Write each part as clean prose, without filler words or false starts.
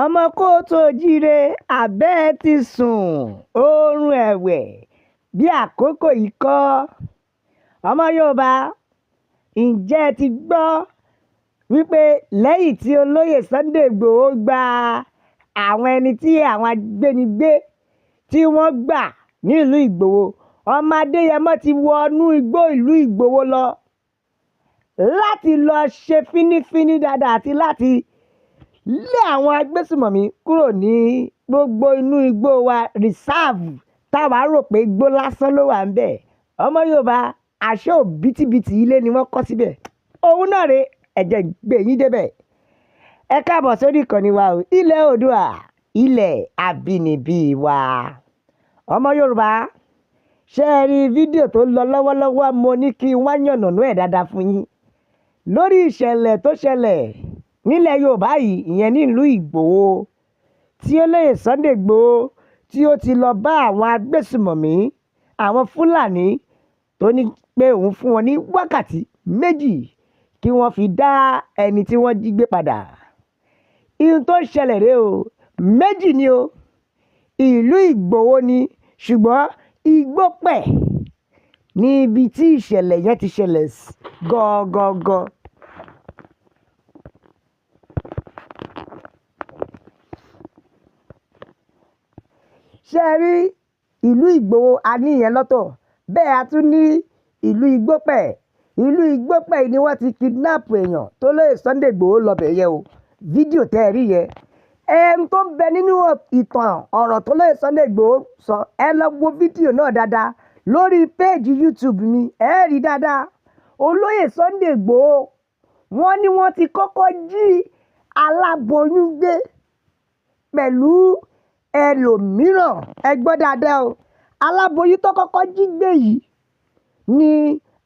ọmọ kóòtù òjíire abẹ́ ti sùn oorun ẹ̀wẹ̀ bí àkókò yìí kọ́ ọmọ Yorùbá ǹjẹ́ ẹ ti gbọ́ wípé lẹ́yìn tí olóyè Sunday Igboho gba àwọn ẹni tí àwọn agbẹnigbé tí wọ́n gbà nílùú Ìgbòho, ọmọ Adéyẹmọ ti wọnú igbó ìlú Ìgbòho lọ láti lọ ṣe fínífíní dáadáa àti láti lé àwọn agbésùmọ̀mí kúrò ní gbogbo inú igbó wa rìsáàvù táwa rò pé igbó lásán ló wà ń bẹ̀. Ọmọ Yorùbá àṣẹ òbítíbitì ilé ni wọ́n kọ́ síbẹ̀. Òun náà rè ẹ̀jẹ̀ gbé yín débẹ̀. Ẹ káàbọ̀ sórí ìkànnì wa o, Ileodua, ilẹ̀ àbínibí wa. Ọmọ Yorùbá ṣé ẹ rí fídíò tó lọ lọ́wọ́lọ́wọ́, mo ní kí n wá yànnàná ẹ̀ dáadáa fún yín lórí ìṣẹ̀lẹ̀ tó ṣẹlẹ̀ nílẹ̀ Yorùbá yìí, ìyẹn nílùú Ìgbòho, tí olóyè Sunday Igboho tí ó ti lọ bá àwọn agbésùmọ̀mí àwọn Fulani tó ní pé òun fún wọn ní wákàtí méjì kí wọ́n fi dá ẹni tí wọ́n jí gbé padà. Ihun tó ṣẹlẹ̀ rèé o, méjì ni o, ìlú Ìgbòho ni, ṣùgbọ́n Igbó pẹ̀ ní ibi tí ìṣẹ̀lẹ̀ yẹn ti ṣẹlẹ̀ gangan. Ṣé ẹ rí ìlú Ìgbòho, a ní ìyẹn lọ́tọ̀, bẹ́ẹ̀ a tún ní ìlú Igbópẹ̀. Ìlú Igbópẹ̀ ni wọ́n ti kidnap èèyàn tó lóye Sunday Igboho lọ́bẹ̀ yẹn o. Fídíò tẹ́ ẹ rí yẹn, ẹni tó ń bẹ nínú ìtàn ọ̀rọ̀ tó lóye Sunday Igboho sọ, ẹ lọ wo fídíò náà dáadáa lórí péèjì YouTube mi, ẹ rí dáadáa. Olóyè Sunday Igboho wọ́n ní wọ́n ti kọ́kọ́ jí aláboyún gbé pẹ̀lú ẹlòmíràn. Ẹ gbọ́ dáadáa o, aláboyún tó kọ́kọ́ jí gbé yìí ni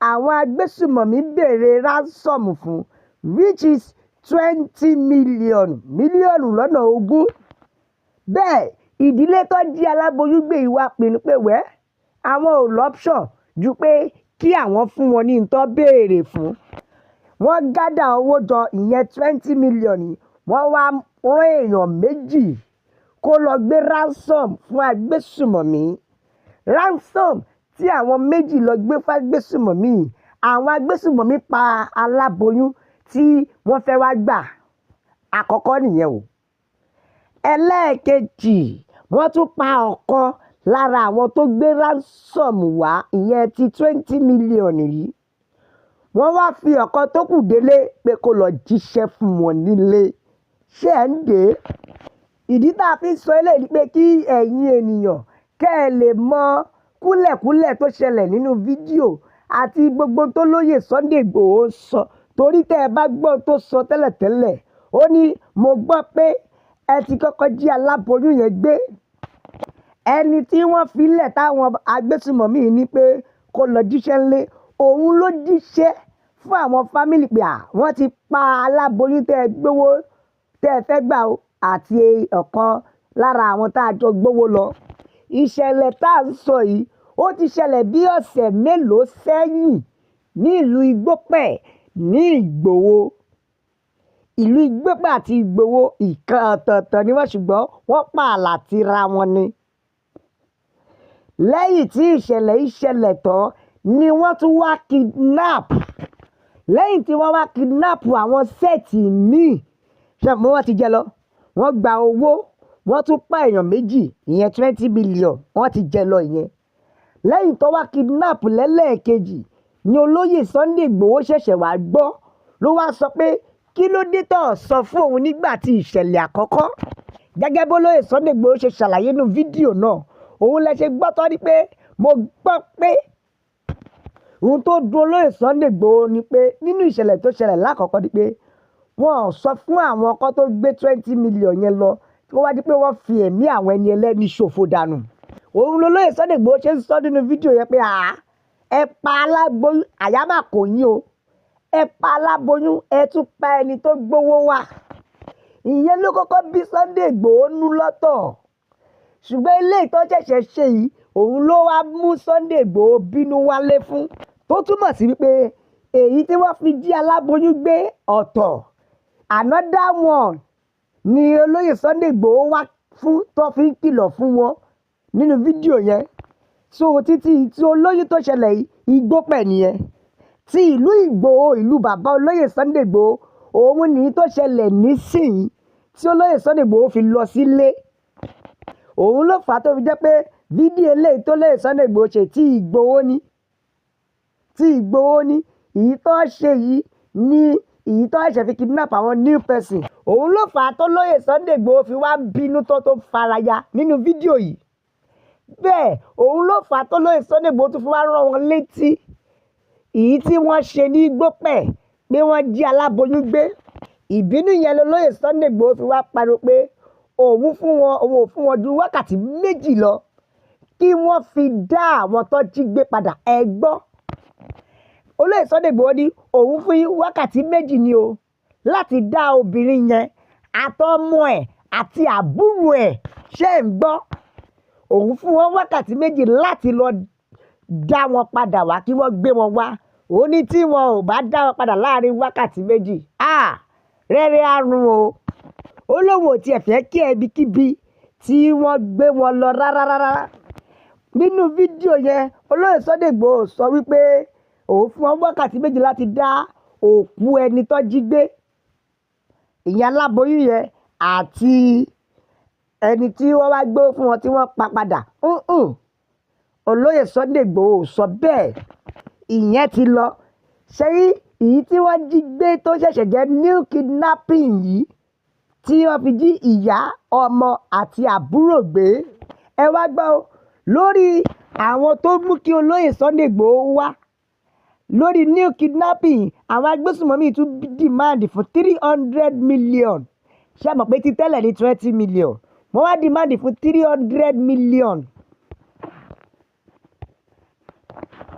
àwọn agbésùmọ̀mí béèrè ransom fún, which is 20 mílíọ̀nù lọ́nà 20. Bẹ́ẹ̀ ìdílé tó jí aláboyún gbé yìí wá pinnu pé àwọn ò lọ́pṣọ̀n ju pé kí àwọn fún wọn ní nǹkan béèrè fún. Wọ́n gádà owó jọ, ìyẹn 20 mílíọ̀nù, wọ́n wá rán èèyàn méjì kó lọ gbé ransom fún agbésùmọ̀mí. Ransom tí àwọn méjì lọ gbé fún agbésùmọ̀mí, àwọn agbésùmọ̀mí pa aláboyún tí wọ́n fẹ́ wá gbà. Àkọ́kọ́ nìyẹn o. Ẹlẹ́ẹ̀kejì, wọ́n tún pa ọ̀kan lára àwọn tó gbé ransom wá, ìyẹn ti 20 mílíọ̀nù yìí. Wọ́n wá fi ọ̀kan tó kù délé pé kó lọ jíṣẹ́ fún wọn nílé. Ṣé ẹ̀ ń dé? Ìdí tá a fi sọ eléyìí pé kí ẹ̀yin ènìyàn kẹ́ ẹ lè mọ kúlẹ̀kúlẹ̀ tó ṣẹlẹ̀ nínú fídíò àti gbogbo tó lóyè Sunday Igboho sọ. Torí tẹ́ ẹ bá gbọ́ tó sọ tẹ́lẹ̀tẹ́lẹ̀, ó ní mo gbọ́ pé ẹ ti kọ́kọ́ jí aláboyún yẹn gbé. Ẹni tí wọ́n fi lẹ̀ táwọn agbésùmọ̀mí ní pé kó lọ jíṣẹ́ ńlé, òun ló jíṣẹ́ fún àwọn fámìlì pé wọ́n ti pa aláboyún tẹ́ ẹ gbówó tẹ́ ẹ fẹ́ gbà o, àti ọ̀kan lára àwọn tá a jọ gbówó lọ. Ìṣẹ̀lẹ̀ tá a ń sọ yìí ó ti ṣẹlẹ̀ bí ọ̀sẹ̀ mélòó sẹ́yìn ní ìlú Igbópẹ̀ ní Ìgbòho. Ìlú Igbópẹ̀ àti Ìgbòho ìkan ọ̀tọ̀ọ̀tọ̀ ni wọ́n, ṣùgbọ́n wọ́n pààlà tira wọn ni. Lẹ́yìn tí ìṣẹ̀lẹ̀ yìí ṣẹlẹ̀ tán ni wọ́n tún wá kidnap. Lẹ́yìn tí wọ́n wá kidnap àwọn sẹ́ẹ̀tì míì, ṣé mo wọ́n ti jẹ lọ? Wọ́n gba owó, wọ́n tún pa èèyàn méjì, ìyẹn 20 mílíọ̀nù, wọ́n ti jẹ lọ ìyẹn. Lẹ́yìn tó wá kidnap lẹ́lẹ́ẹ̀kejì ni olóyè Sunday Igboho ṣẹ̀ṣẹ̀ wá gbọ́, ló wá sọ pé kí ló dé tó sọ fún òun nígbà tí ìṣẹ̀lẹ̀ àkọ́kọ́. Gẹ́gẹ́ bó lóyè Sunday Igboho ṣe ṣàlàyé nínú fídíò náà, òun lẹ ṣe gbọ́ tọ́ ni pé mo gbọ́ pé ohun tó dùn olóyè Sunday Igboho ni pé nínú ìṣẹ̀lẹ̀ tó ṣẹlẹ̀ lákọ̀ọ́kọ́ ni pé wọ́n ò sọ fún àwọn ọkọ tó gbé 20 mílíọ̀nù yẹn lọ, tí wọ́n wá di pé wọ́n fi ẹ̀mí àwọn ẹni ẹlẹ́ni ṣòfò dànù. Òun lolóyè Sunday Igboho ṣe ń sọ nínú fídíò yẹn pé ẹ pa aláboyún, àyà máa kò yín o, ẹ pa aláboyún, ẹ tún pa ẹni tó gbówó wá. Ìyẹn ló kọ́kọ́ bí Sunday Igboho nú lọ́tọ̀. Ṣùgbọ́n ilé ìtọ́ ṣẹ̀ṣẹ̀ ṣe yìí, òun ló wá mú Sunday Igboho bínú wálé fún, tó túmọ̀ sí wípé èyí tí wọ́n fi jí aláboyún gbé ọ̀tọ̀, another one ni olóyè Sunday Igboho wá fún tó fi ń kìlọ̀ fún wọn nínú fídíò yẹn. So títí tí olóyè tó ṣẹlẹ̀ yìí Igbópẹ̀ nìyẹn. Ti ìlú Ìgbòho ìlú bàbá olóyè Sunday Igboho òun nìyí tó ṣẹlẹ̀ nísìnyí tí olóyè Sunday Igboho fi lọ sílé. Òun ló fà á tó fi jẹ́ pé fídíò eléyìí tó lóyè Sunday Igboho ṣe tí Ìgbòho ní èyí tó ṣe yìí ní èyí tó ṣe fi kidnap àwọn new person. Òun ló fà á tó lóyè Sunday Igboho fi wá bínú tó faraya nínú fídíò yìí. Bẹ́ẹ̀ òun ló fà á tó lóyè Sunday Igboho tó fi wá rán wọn létí èyí tí wọ́n ṣe ní Igbópẹ̀ pé wọ́n jí aláboyún gbé. Ìbínú yẹn lolóyè Sunday Igboho fi wá pariwo pé òun ò fún wọn ju wákàtí 2 lọ kí wọ́n fi dá àwọn tó jí gbé padà. Ẹ gbọ́, olóyè Sunday Igboho ní òun fún yín wákàtí 2 ni o láti dá obìnrin yẹn àtọmọ ẹ̀ àti àbúrò ẹ̀. Ṣé ń gbọ́? Òun fún wọn wákàtí 2 láti lọ dá wọn padà wá kí wọ́n gbé wọn wá. Ó ní tí wọn ò bá dá wọn padà láàrin wákàtí 2 rẹ́rẹ́ àrùn o. Ó lóun ò tiẹ̀ fẹ́ kí ẹbikíbi tí wọ́n gbé wọn lọ rárá. Nínú fídíò yẹn olóyè Sunday Igboho sọ wípé òun fún wọn wákàtí 2 láti dá òkú ẹni tó jí gbé, ìyẹn aláboyún yẹn àti ẹni tí wọ́n wá gbé fún wọn tí wọ́n pa padà. Olóyè Sunday Igboho sọ bẹ́ẹ̀, ìyẹn ti lọ. Ṣé èyí tí wọ́n jí gbé tó ṣẹ̀ṣẹ̀ jẹ́ new kidnapping yìí tí wọ́n fi jí ìyá, ọmọ àti àbúrò gbé. Ẹ wá gbọ́ lórí àwọn tó mú kí olóyè Sunday Igboho wá lórí new kidnapping. Àwọn agbésùnmọ̀mí tún demand fún 300 million. Ṣé mọ̀ pé ti tẹ́lẹ̀ ní 20 million, wọ́n wá demand fún 300 million.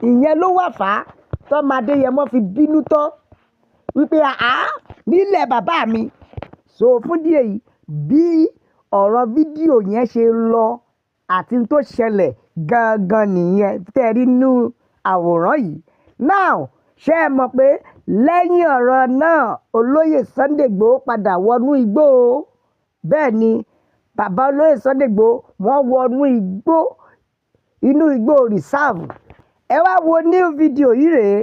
Ìyẹn ló wà fà á tọ́mọ Adéyẹmọ fi bínú tán wípé nílẹ̀ bàbá mi. So fún díẹ̀ yìí bí ọ̀rọ̀ fídíò yẹn ṣe lọ àti tó ṣẹlẹ̀ gangan nìyẹn tẹ́ rí nínú àwòrán yìí. Now ṣé ẹ mọ̀ pé lẹ́yìn ọ̀rọ̀ náà olóyè Sunday Igboho padà wọnú igbó o. Bẹ́ẹ̀ ni bàbá olóyè Sunday Igboho wọ́n wọnú igbó, inú igbó reserve. Ẹ wá wo new video yìí rèé.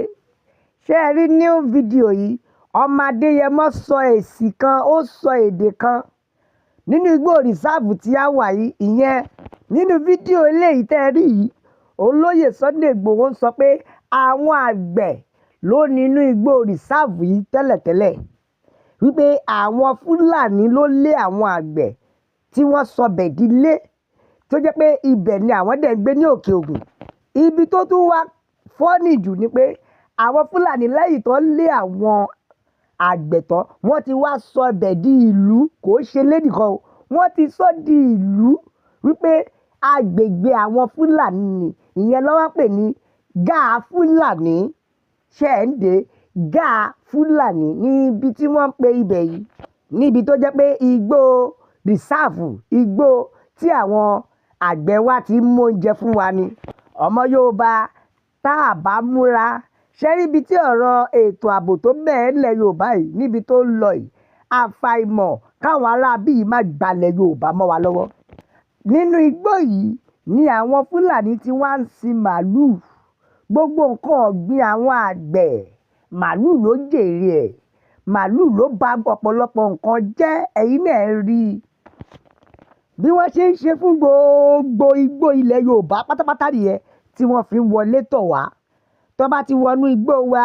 Ṣé ẹ rí new video yìí? Ọmọ Adéyẹmọ sọ èsì kan, ó sọ èdè kan nínú igbó reserve tí a wà yìí. Ìyẹn nínú fídíò eléyìí tẹ́ rí yìí olóyè Sunday Igboho ń sọ pé àwọn àgbẹ̀ ló ní inú igbó reserve yìí tẹ́lẹ̀tẹ́lẹ̀, wípé àwọn Fúlàní ló lé àwọn àgbẹ̀ tí wọ́n sọ bẹ̀dí lé, tó jẹ́ pé ibẹ̀ ni àwọn dẹ̀ ń gbé ní Òkè Ògùn. Ibi tó tún wá fọ́nì jù ni pé àwọn Fúlàní lẹ́yìn tó lé àwọn àgbẹ̀ tán wọ́n ti wá sọ bẹ̀ di ìlú. Kò ṣe lénìkan o, wọ́n ti sọ di ìlú wípé agbègbè àwọn Fúlàní ni. Ìyẹn ló wá pè ní Gáà Fúlàní. Ṣé ẹ̀ ń dé Gáà Fúlàní níbi tí wọ́n ń pe ibẹ̀ yìí, níbi tó jẹ́ pé igbó rìsáàfù, igbó tí àwọn àgbẹ̀ wa ti ń mú oúnjẹ fún wa ni. Ọmọ Yorùbá tá a bá múra, ṣé níbi tí ọ̀rọ̀ ètò ààbò tó bẹ́ẹ̀ lẹ̀ Yorùbá yìí níbi tó ń lọ yìí, àfàìmọ̀ káwọn aráabí yìí má gbalẹ̀ Yorùbá mọ́ wa lọ́wọ́. Nínú igbó yìí ni àwọn Fúlàní ti wá ń sin màálùú. Gbogbo nǹkan ọ̀gbìn àwọn àgbẹ̀ màálùú ló jèrè ẹ̀, màálùú ló bà ọ̀pọ̀lọpọ̀ nǹkan jẹ́. Ẹ̀yin náà rí bí wọ́n ṣe ń ṣe fún gbogbo igbó ilẹ̀ Yorùbá pátápátá nìyẹn tí wọ́n fi ń wọlé tọ̀ wá. Tó bá ti wọnú igbó wa,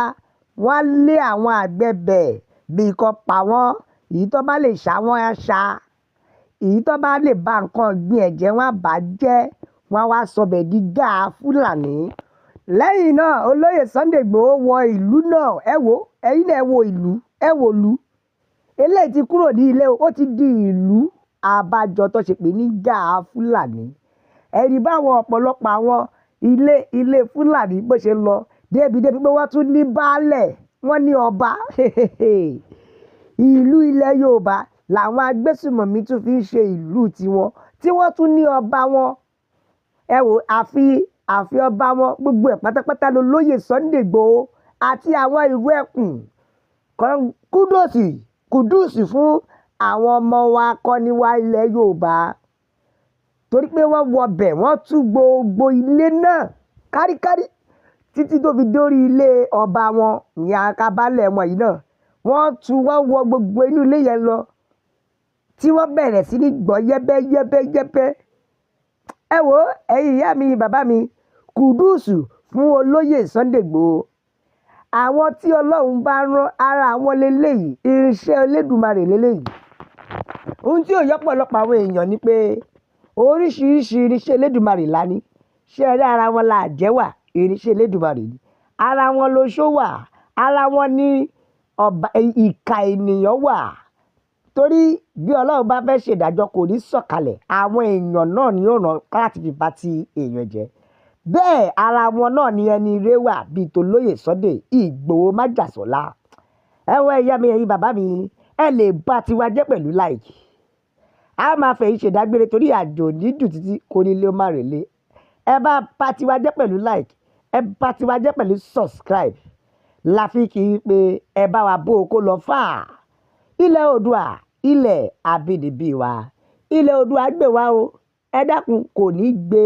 wọ́n lé àwọn àgbẹ̀ bẹ̀ bí kan pa wọ́n. Èyí tó bá lè ṣá wọ́n á ṣá, èyí tó bá lè ba nǹkan ọ̀gbìn ẹ̀jẹ̀ wọn bà jẹ́, wọ́n wá sọ bẹ̀ di Gáà Fúlàní. Lẹ́yìn náà olóyè Sunday Igboho wọ ìlú náà. Ẹ wo, ẹ̀yin náà wo ìlú, ẹ wo ìlú eléyìí ti kúrò ní ilé, ó ti di ìlú. Àbájọ tó ṣe pé ní Gáà Fúlàní. Ẹ̀rí báwọn ọ̀pọ̀lọpọ̀ àwọn ilé Fúlàní bó ṣe lọ débi pé wọ́n tún ní baálẹ̀, wọ́n ní ọba. Ìlú ilẹ̀ Yorùbá làwọn agbésùmọ̀mí tún fi ń ṣe ìlú tiwọn, tí wọ́n tún ní ọba wọn. Ẹ wo àfi ọba wọn gbogbo ẹ̀ pátápátá lolóyè Sunday Igboho àti àwọn ìlú ẹkùn kan kúdùsì fún àwọn ọmọ wa akọni wa ilẹ̀ Yorùbá torí pé wọ́n wọbẹ̀ wọ́n tú gbogbo ilé náà káríkárí títí tó fi dórí ilé ọba wọn ìyá akábálẹ̀ wọn yìí náà wọ́n wọ gbogbo inú ilé yẹn lọ tí wọ́n bẹ̀rẹ̀ sí ní gbọ́ yẹ́bẹ́yẹ́bẹ́yẹ́bẹ́. ẹ wo ẹ̀yin ìyá mi bàbá mi kùdùsù fún olóyè Sunday Igboho. àwọn tí Ọlọ́run bá rán ara àwọn leléyìí irinṣẹ́ Elédùmarè leléyìí. ohun tí ò yọ́pọ̀lọpọ̀ àwọn èèyàn ni pé oríṣiríṣi irinṣẹ́ Elédùmarè la ní. ṣé ẹ rí ara wọn la jẹ́wà irinṣẹ́ Elédùmarè ni. ara wọn lóṣó wà ara wọn ní ìka ènìyàn wà. torí bí Ọlọ́run bá fẹ́ ṣèdájọ́ kò ní sọ̀kalẹ̀ àwọn èèyàn náà ni ó ràn láti fi bá ti èèyàn jẹ́. bẹ́ẹ̀ ara wọn náà ni ẹni ire wà bíi tolóyè Sunday Igboho májàsọ́lá. ẹ wọ ẹ̀yà mi ẹ̀yin bàbá mi ẹ lè bá tiwa jẹ́ pẹ̀lú like. a máa fẹ̀yìn ṣèdágbére torí àjò nídùn títí kò ní lé ó má rèlé. ẹ bá tiwa jẹ́ pẹ̀lú like ẹ bá tiwa jẹ́ pẹ̀lú subscribe. la fi kì í pé ẹ bá wa bó o kó lọ fà. Ileodua ilẹ̀ àbínibí wa Ileodua gbé wa o ẹ dákun kò ní gbé.